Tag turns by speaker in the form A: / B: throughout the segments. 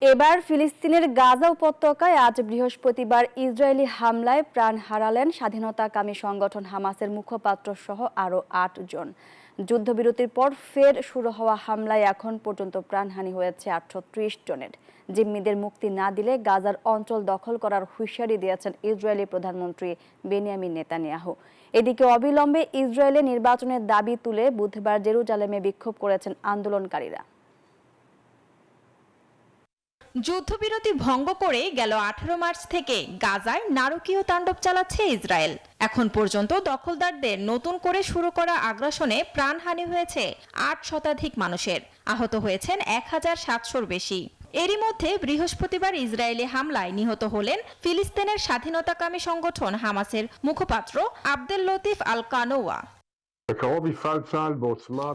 A: এবার ফিলিস্তিনের গাজা উপত্যকায় আজ বৃহস্পতিবার ইসরায়েলি হামলায় প্রাণ হারালেন স্বাধীনতাকামী সংগঠন হামাসের মুখপাত্র সহ আরও ৮ জন। যুদ্ধবিরতির পর ফের শুরু হওয়া হামলায় এখন পর্যন্ত প্রাণহানি হয়েছে ৮৩০ জনের। জিম্মিদের মুক্তি না দিলে গাজার অঞ্চল দখল করার হুঁশিয়ারি দিয়েছেন ইসরায়েলি প্রধানমন্ত্রী বেনিয়ামিন নেতানিয়াহু। এদিকে অবিলম্বে ইসরায়েলে নির্বাচনের দাবি তুলে বুধবার জেরুজালেমে বিক্ষোভ করেছেন আন্দোলনকারীরা।
B: যুদ্ধবিরতি ভঙ্গ করে গেল 18 মার্চ থেকে গাজায় নারকীয় তাণ্ডব চালাচ্ছে ইসরায়েল। এখন পর্যন্ত দখলদারদের নতুন করে শুরু করা আগ্রাসনে প্রাণহানি হয়েছে ৮ শতাধিক মানুষের, আহত হয়েছেন ১৭০০-র বেশি। এরই মধ্যে বৃহস্পতিবার ইসরায়েলি হামলায় নিহত হলেন ফিলিস্তিনের স্বাধীনতাকামী সংগঠন হামাসের মুখপাত্র আবদেল লতিফ আল কানোয়া।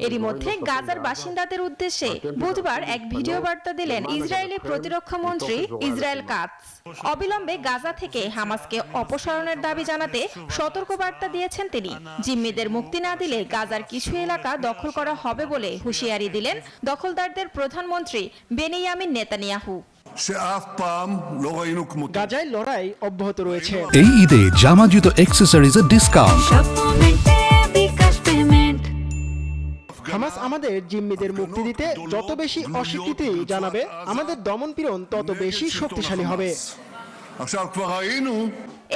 B: এরই মধ্যে গাজার বাসিন্দাদের উদ্দেশ্যে বুধবার এক ভিডিও বার্তা দিলেন ইসরায়েলি প্রতিরক্ষা মন্ত্রী ইসরায়েল কাটজ। অবিলম্বে গাজা থেকে হামাসকে অপসারণের দাবি জানাতে সতর্ক বার্তা দিয়েছেন তিনি। জিম্মিদের মুক্তি না দিলে গাজার কিছু এলাকা দখল করা হবে বলে হুঁশিয়ারি দিলেন দখলদারদের প্রধানমন্ত্রী বেনিয়ামিন নেতানিয়াহু।
C: গাজায় লড়াই অব্যাহত রয়েছে।
D: এই ঈদে জামা জুতো অ্যাকসেসরিজের ডিসকাউন্ট।
C: হামাস আমাদের জিম্মিদের মুক্তি দিতে যত বেশি অস্বীকৃতি জানাবে, আমাদের দমনপীড়ন তত বেশি শক্তিশালী হবে।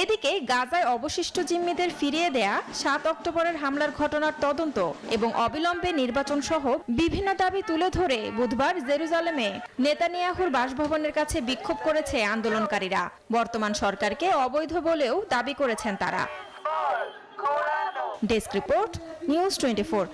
B: এদিকে গাজায় অবশিষ্ট জিম্মিদের ফিরিয়ে দেয়া ৭ অক্টোবরের হামলার ঘটনার তদন্ত এবং অবিলম্বে নির্বাচন সহ বিভিন্ন দাবি তুলে ধরে বুধবার জেরুজালেমে নেতানিয়াহুর বাসভবনের কাছে বিক্ষোভ করেছে আন্দোলনকারীরা। বর্তমান সরকারকে অবৈধ বলেও দাবি করেছেন তারা। Desk report, news 24।